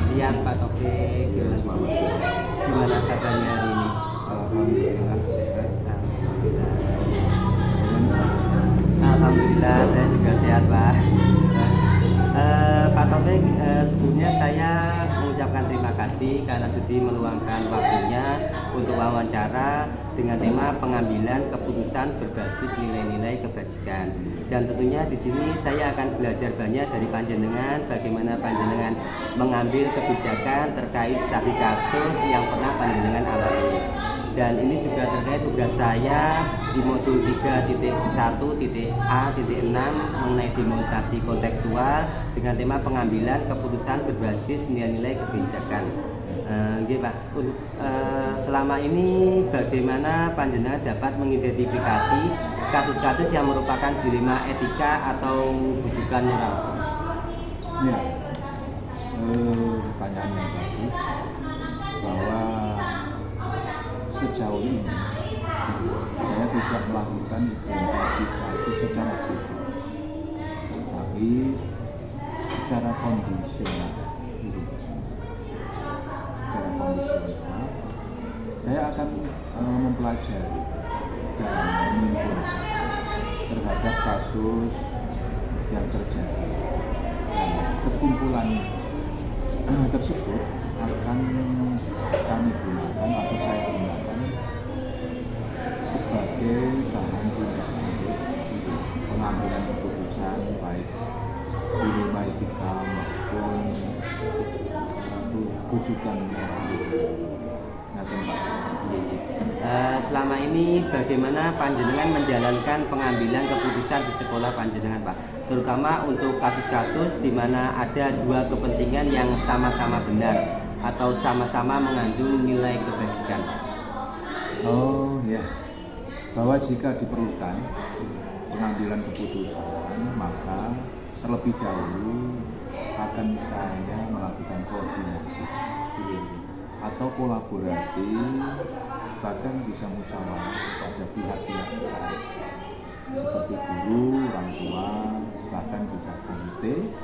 siang Pak Taufik. Selamat siang. Gimana kabarnya hari ini? Alhamdulillah sehat. Alhamdulillah saya juga sehat Pak. Pak Taufik, sebelumnya saya mengucapkan terima kasih karena sudi meluangkan waktunya untuk wawancara dengan tema pengambilan keputusan berbasis nilai-nilai kebajikan. Dan tentunya di sini saya akan belajar banyak dari panjenengan, bagaimana panjenengan mengambil kebijakan terkait studi kasus yang pernah panjenengan alami. Dan ini juga terkait tugas saya di modul 3.1.A.6 mengenai demonstrasi kontekstual dengan tema pengambilan keputusan berbasis nilai-nilai kebijakan. Pak, selama ini bagaimana panjenengan dapat mengidentifikasi kasus-kasus yang merupakan dilema etika atau bujukan moral? Ya, pertanyaan yang bagus, bahwa sejauh ini saya tidak melakukan identifikasi secara khusus, tapi secara kondisional. Saya akan mempelajari dan menyimpulkan terhadap kasus yang terjadi, dan kesimpulan tersebut akan kami gunakan atau saya gunakan sebagai bahan tindak lanjut pengambilan keputusan baik dilema etika maupun bujukan moral. Selama ini bagaimana panjenengan menjalankan pengambilan keputusan di sekolah panjenengan Pak, terutama untuk kasus-kasus di mana ada dua kepentingan yang sama-sama benar atau sama-sama mengandung nilai kebajikan? Oh ya, bahwa jika diperlukan pengambilan keputusan, maka terlebih dahulu akan saya melakukan koordinasi atau kolaborasi, bahkan bisa musyawarah kepada pihak-pihak terkait seperti guru, orang tua, bahkan bisa komite.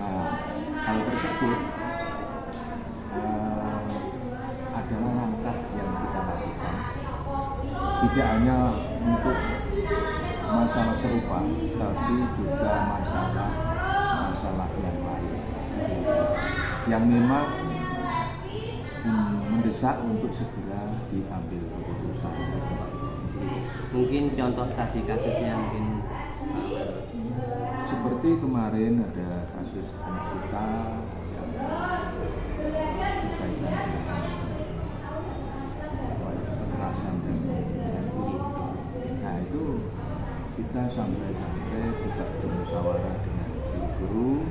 Nah, hal tersebut adalah langkah yang kita lakukan, tidak hanya untuk masalah serupa, tapi juga masalah yang lain yang memang mendesak untuk segera diambil keputusan. Mungkin contoh studi kasusnya mungkin seperti kemarin ada kasus anak kita yang berkaitan dengan kekerasan dan guru. Nah itu kita sampai juga bermusyawarah dengan guru.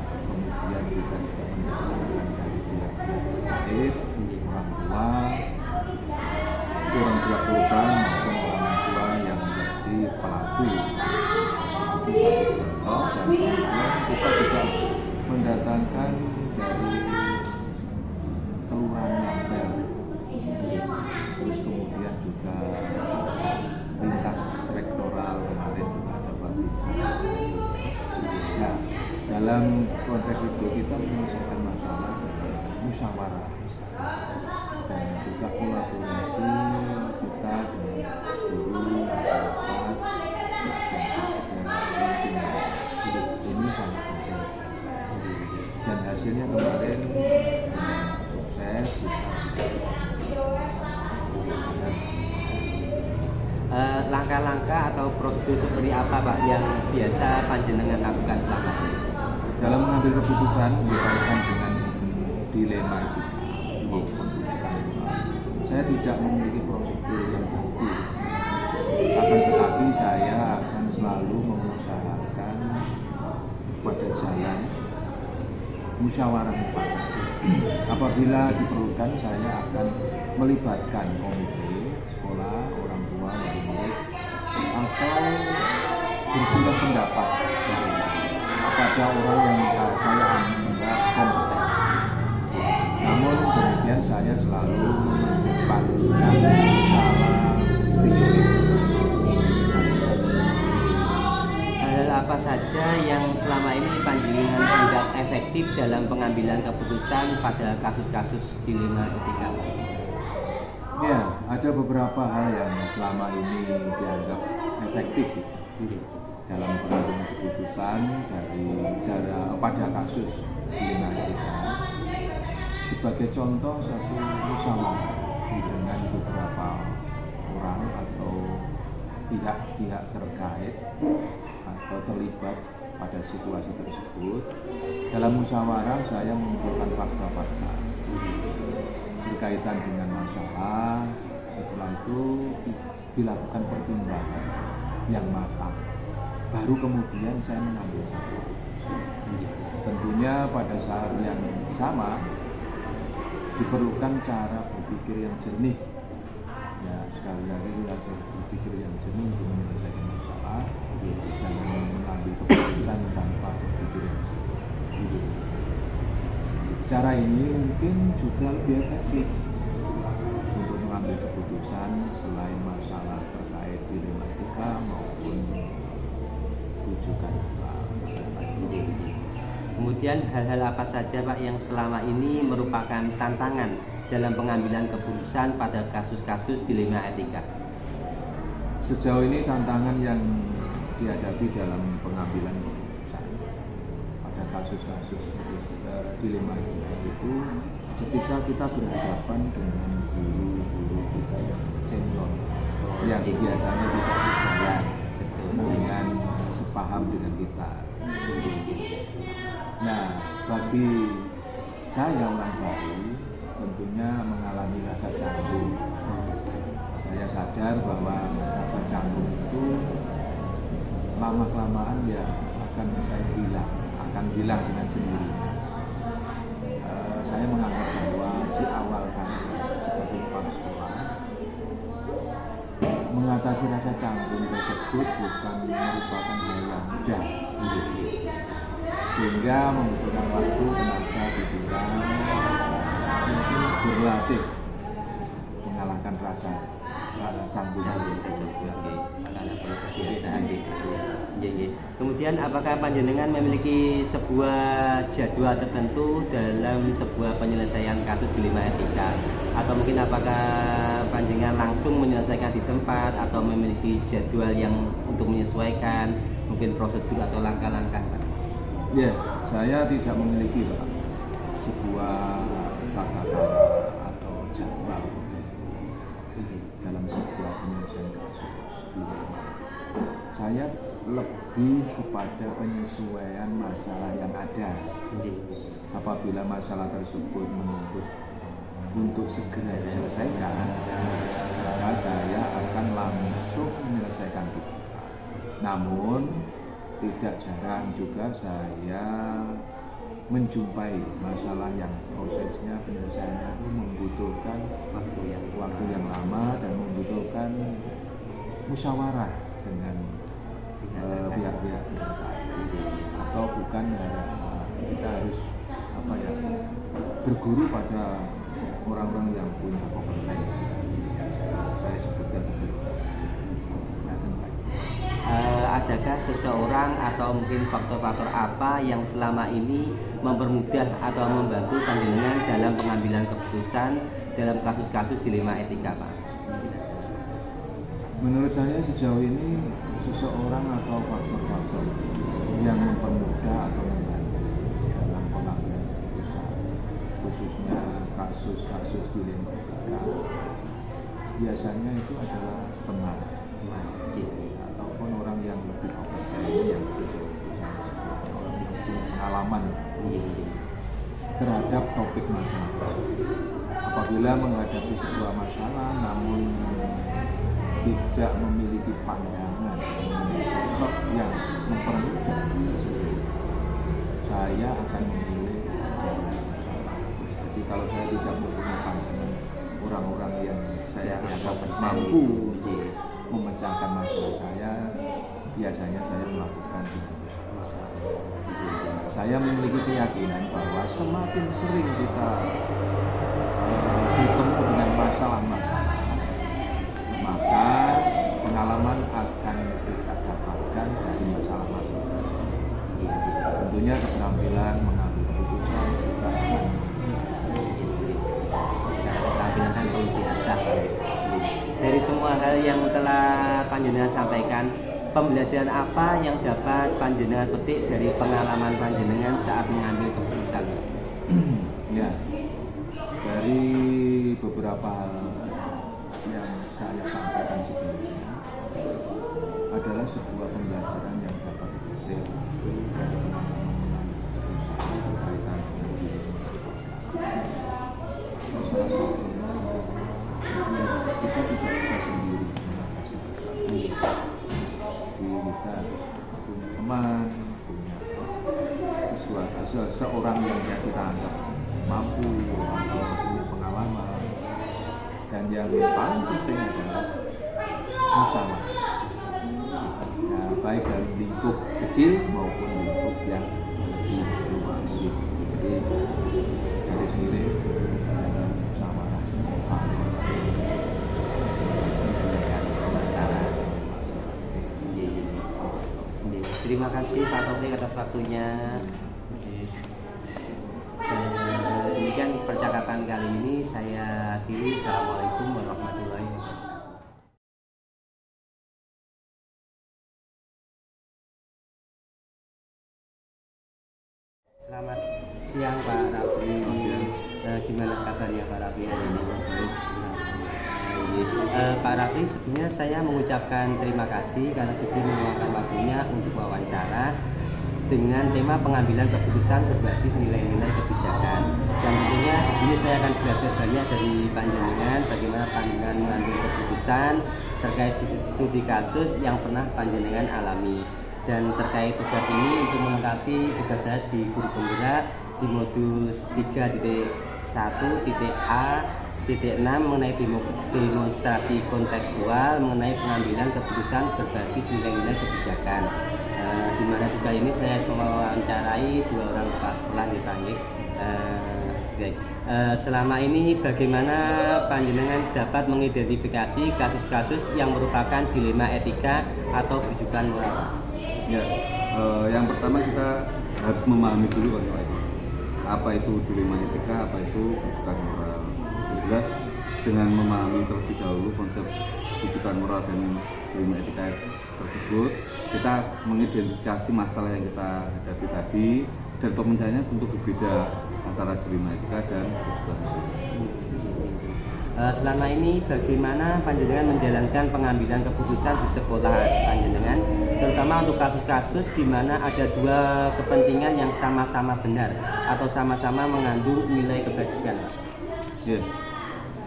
Kemudian kita juga mendatangkan dari pihak-pihak terkait, orang tua korban maupun orang tua yang menjadi pelaku. Itu satu contoh, dan kemudian kita juga mendatangkan dari kelurahan Lampel. Terus kemudian juga lintas rektoral kemarin juga ada babinsa. Nah, dalam konteks itu kita menyelesaikan masalah musyawarah dan juga kolaborasi kita dengan guru, masyarakat, dan ini sangat penting. Dan hasilnya kemarin sukses, kita bisa langkah-langkah atau prosedur seperti apa Pak yang biasa panjenengan lakukan selama ini dalam mengambil keputusan berkaitan dengan dilema etika maupun bujukan moral? Saya tidak memiliki prosedur yang baku, akan tetapi saya akan selalu mengusahakan pada jalan musyawarah mufakat. Apabila diperlukan, saya akan melibatkan komite sekolah, orang tua, wali murid, atau berjuang pendapat kepada orang yang saya anggap kompeten. Namun demikian saya selalu menempatkan skala prioritas. apa saja yang selama ini panjenengan anggap efektif dalam pengambilan keputusan pada kasus-kasus dilema etika, Pak? Ya, ada beberapa hal yang selama ini dianggap efektif dalam pengambilan keputusan pada kasus dilema etika. Sebagai contoh, satu musyawarah dengan beberapa orang atau pihak-pihak terkait atau terlibat pada situasi tersebut. Dalam musyawarah saya mengumpulkan fakta-fakta berkaitan dengan masalah. Setelah itu dilakukan pertimbangan yang matang, baru kemudian saya mengambil satu keputusan. Tentunya pada saat yang sama diperlukan cara berpikir yang jernih. Ya, sekali lagi kita berpikir yang jernih untuk menyelesaikan masalah. Jangan mengambil keputusan tanpa berpikir yang jernih. Cara ini mungkin juga lebih efektif untuk mengambil keputusan selain masalah terkait dilema etika maupun rujukan. Kemudian hal-hal apa saja, Pak, yang selama ini merupakan tantangan dalam pengambilan keputusan pada kasus-kasus dilema etika? Sejauh ini tantangan yang dihadapi dalam pengambilan keputusan pada kasus-kasus dilema etika itu ketika kita berhadapan dengan guru-guru kita yang senior yang biasanya tidak berjalan dengan sepaham dengan kita. Nah, bagi saya orang baru tentunya mengalami rasa canggung. Saya sadar bahwa rasa canggung itu lama-kelamaan ya akan hilang dengan sendiri. Saya menganggap bahwa di awal kami sebagai kepala sekolah mengatasi rasa canggung tersebut bukan merupakan hal yang mudah, sehingga membutuhkan waktu, tenaga, pikiran untuk berlatih mengalahkan rasa canggung tersebut. Kemudian apakah panjenengan memiliki sebuah jadwal tertentu dalam sebuah penyelesaian kasus dilema etika, atau mungkin apakah panjenengan langsung menyelesaikan di tempat atau memiliki jadwal yang untuk menyesuaikan mungkin prosedur atau langkah-langkah, Pak? Ya, saya tidak memiliki, Pak, sebuah tata-tata atau jadwal dalam sebuah penyelesaian kasus. Saya lebih kepada penyesuaian masalah yang ada. Apabila masalah tersebut menuntut untuk segera diselesaikan, maka saya akan langsung menyelesaikan itu. Namun tidak jarang juga saya menjumpai masalah yang prosesnya penyelesaiannya itu membutuhkan waktu yang lama dan membutuhkan musyawarah dengan pihak-pihak atau bukan kita harus berguru pada orang-orang yang punya kompetensi. Saya sebutkan seperti itu. Adakah seseorang atau mungkin faktor-faktor apa yang selama ini mempermudah atau membantu panjenengan dalam pengambilan keputusan dalam kasus-kasus dilema etika, Pak? Menurut saya sejauh ini seseorang atau faktor-faktor yang mempermudah atau membantu dalam pengambilan keputusan, khususnya kasus-kasus dilema etika, biasanya itu adalah teman ataupun orang yang lebih kompeten, yang orang yang punya pengalaman terhadap topik masalah tersebut. Apabila menghadapi sebuah masalah namun tidak memiliki pandangan sosok yang mempermudah tersebut, saya akan memilih jalan musyawarah. Jadi kalau saya tidak mempunyai pandangan orang-orang yang saya anggap mampu memecahkan masalah saya, biasanya saya melakukan musyawarah. Saya memiliki keyakinan bahwa semakin sering kita bertemu dengan masalah-masalah, maka pengalaman akan kita dapatkan dari masalah-masalah tersebut. Tentunya keterampilan mengambil keputusan juga akan keterampilan kan perlu diasah. Dari semua hal yang telah panjenengan sampaikan, pembelajaran apa yang dapat panjenengan petik dari pengalaman panjenengan saat mengambil keputusan? Ya, dari beberapa hal yang saya sampaikan sebelumnya adalah sebuah pembelajaran yang dapat dipetik dari pengalaman mengambil keputusan berkaitan dengan diri. Salah satunya kita tidak bisa sendiri mengatasi sesuatu. Kita harus punya teman, punya seseorang yang kita anggap mampu atau punya pengalaman, dan yang paling penting adalah musyawarah. Ya, baik dalam lingkup kecil maupun lingkup yang lebih luas. Jadi dari sendiri musyawarah paling Terima kasih Pak Taufik atas waktunya. Demikian percakapan kali ini saya akhiri. Assalamualaikum warahmatullahi wabarakatuh. Selamat siang Pak Raffi. Gimana kabarnya Pak Raffi hari ini? Pak Raffi, sebelumnya saya mengucapkan terima kasih karena sudah meluangkan waktunya untuk wawancara dengan tema pengambilan keputusan berbasis nilai-nilai kebijakan. Dan tentunya di sini saya akan belajar banyak dari panjenengan bagaimana panjenengan mengambil keputusan terkait studi kasus yang pernah panjenengan alami. Dan terkait tugas ini untuk melengkapi tugas saya di Guru Penggerak di modul 3.1.A.6 mengenai demonstrasi kontekstual mengenai pengambilan keputusan berbasis nilai-nilai kebijakan. Di mana juga ini saya mewawancarai 2 orang kepala sekolah di Panggil. Selama ini bagaimana panjenengan dapat mengidentifikasi kasus-kasus yang merupakan dilema etika atau rujukan moral? Ya, yang pertama kita harus memahami dulu apa itu dilema etika, apa itu rujukan moral. Jelas dengan memahami terlebih dahulu konsep rujukan moral dan dilema etika tersebut, kita mengidentifikasi masalah yang kita hadapi tadi, dan pemecahannya tentu berbeda antara dilema etika dan rujukan moral. Selama ini bagaimana panjenengan menjalankan pengambilan keputusan di sekolah panjenengan, terutama untuk kasus-kasus di mana ada 2 kepentingan yang sama-sama benar atau sama-sama mengandung nilai kebajikan? Ya.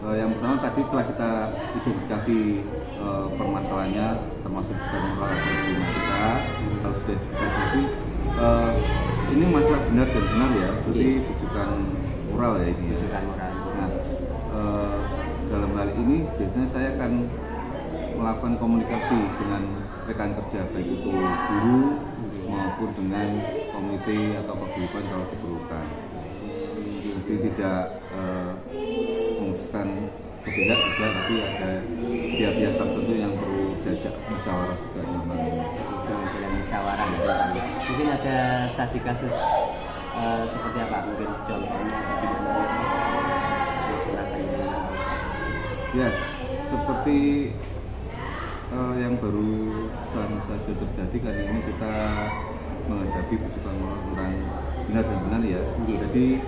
Yang pertama tadi setelah kita identifikasi permasalahannya termasuk rujukan moral atau dilema etika, kalau sudah identifikasi ini masalah benar dan benar ya, jadi rujukan moral ya ini ya. Rujukan moral. Nah, dalam hal ini biasanya saya akan melakukan komunikasi dengan rekan kerja, baik itu guru maupun dengan komite atau paguyuban kalau diperlukan. Jadi tidak memutuskan sepihak saja, tapi ada pihak-pihak tertentu yang perlu diajak musyawarah juga namanya. Dalam musyawarah ya. Mungkin ada studi kasus seperti apa? Mungkin contohnya bagaimana? Ya, seperti yang barusan saja terjadi kali ini kita menghadapi rujukan moral tentang benar dan benar ya. Jadi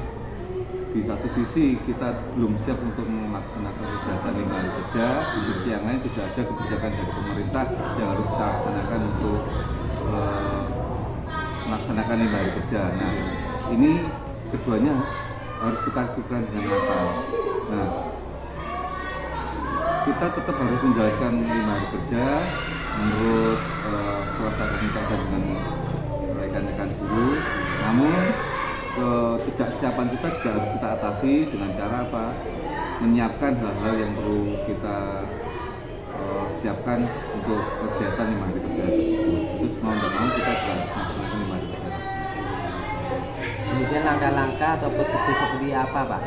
di satu sisi kita belum siap untuk melaksanakan kegiatan 5 hari kerja, di sisi yang lain tidak ada kebijakan dari pemerintah yang harus kita laksanakan untuk melaksanakan 5 hari kerja. Nah, ini keduanya harus kita lakukan dengan matang. Nah, kita tetap harus menjalankan 5 hari kerja menurut selesai komunikasi dengan rekan-rekan guru. Namun ketidaksiapan kita juga harus kita atasi dengan cara apa? Menyiapkan hal-hal yang perlu kita siapkan untuk kegiatan 5 hari kerja tersebut. Itu mau tidak mau kita juga harus melaksanakan 5 hari kerja. Kemudian langkah-langkah atau prosedur seperti apa Pak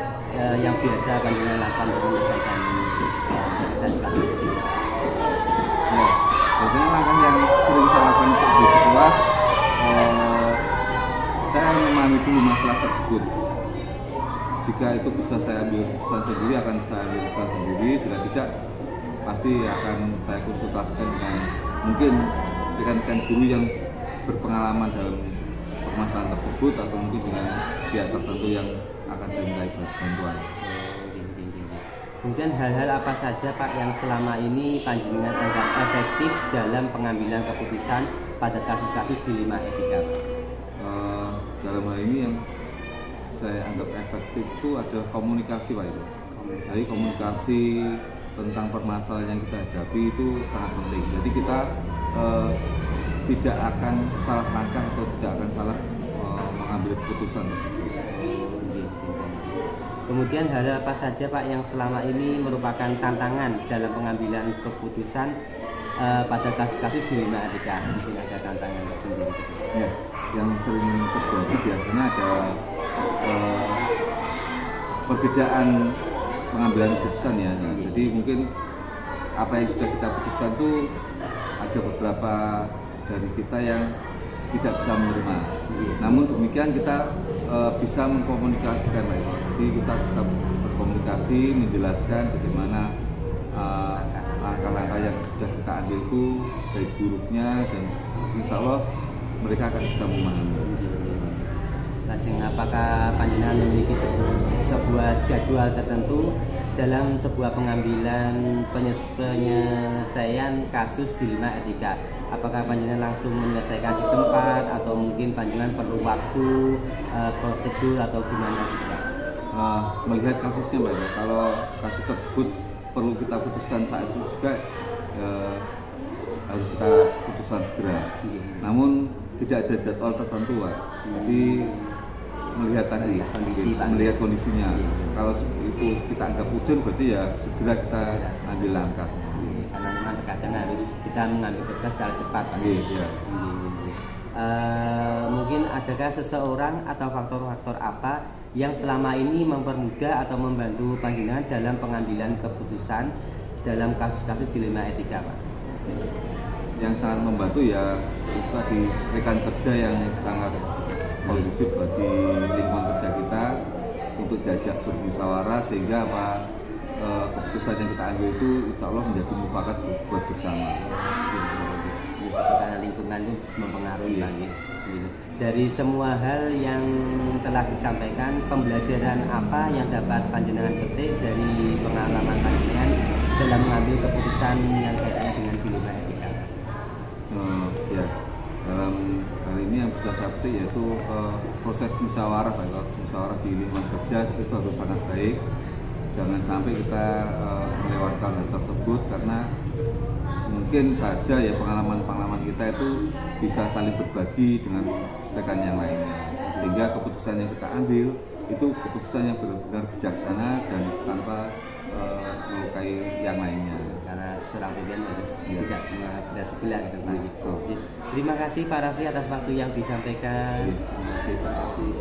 yang biasa akan dilakukan untuk menyelesaikan kasus ini? Ya, Biasanya langkah yang sering saya lakukan untuk lebih kuat, saya memahami dulu masalah tersebut. Jika itu bisa saya ambil keputusan sendiri, akan saya ambil keputusan sendiri. Jika tidak, pasti akan saya konsultasikan dengan mungkin rekan-rekan guru yang berpengalaman dalam permasalahan tersebut, atau mungkin dengan pihak tertentu yang akan saya minta bantuan. Kemudian hal-hal apa saja Pak yang selama ini panjenengan anggap efektif dalam pengambilan keputusan pada kasus-kasus dilema etika? Dalam hal ini yang saya anggap efektif itu adalah komunikasi, Pak. Jadi komunikasi tentang permasalahan yang kita hadapi itu sangat penting. Jadi kita tidak akan salah langkah atau tidak akan salah mengambil keputusan tersebut. Kemudian hal apa saja Pak yang selama ini merupakan tantangan dalam pengambilan keputusan pada kasus-kasus dilema etika? Mungkin ada tantangan tersendiri. Ya, yang sering terjadi biasanya ada perbedaan pengambilan keputusan ya. Jadi mungkin apa yang sudah kita putuskan itu ada beberapa dari kita yang tidak bisa menerima. Namun demikian kita bisa mengkomunikasikan, jadi kita tetap berkomunikasi, menjelaskan bagaimana langkah-langkah yang sudah kita ambil itu baik buruknya, dan insya Allah mereka akan bisa memahami. Lajeng apakah panjenengan memiliki sebuah jadwal tertentu dalam sebuah pengambilan penyelesaian kasus dilema etika? Apakah panjenengan langsung menyelesaikan di tempat, atau mungkin panjenengan perlu waktu, prosedur, atau gimana? Melihat kasusnya, Mbak, kalau kasus tersebut perlu kita putuskan saat itu juga, harus kita putuskan segera. Namun tidak ada jadwal tertentu, Pak. Jadi melihat tadi kondisi, melihat kondisinya. Kalau itu kita anggap urgent, berarti ya segera kita ambil langkah. Karena memang terkadang harus kita mengambil keputusan secara cepat, Pak. Mungkin adakah seseorang atau faktor-faktor apa yang selama ini mempermudah atau membantu panjenengan dalam pengambilan keputusan dalam kasus-kasus dilema etika, Pak? Yang sangat membantu ya itu tadi rekan kerja yang sangat kondusif bagi lingkungan kerja kita untuk diajak bermusyawarah, sehingga keputusan yang kita ambil itu insya Allah menjadi mufakat buat bersama. Karena lingkungan itu mempengaruhi lagi. Dari semua hal yang telah disampaikan, pembelajaran apa yang dapat panjenengan petik dari pengalaman panjenengan dalam mengambil keputusan yang kaitannya dengan dilema etika? Ya, dalam hal ini yang bisa saya petik yaitu proses musyawarah, Pak. Musyawarah di lingkungan kerja itu harus sangat baik. Jangan sampai kita melewatkan hal tersebut, karena mungkin saja ya pengalaman-pengalaman kita itu bisa saling berbagi dengan rekan yang lainnya, sehingga keputusan yang kita ambil itu keputusan yang benar-benar bijaksana dan tanpa melukai yang lainnya. Karena seorang pemimpin harus tidak berbeda sebelah gitu, Pak. Terima kasih Pak Raffi atas waktu yang disampaikan. Terima kasih.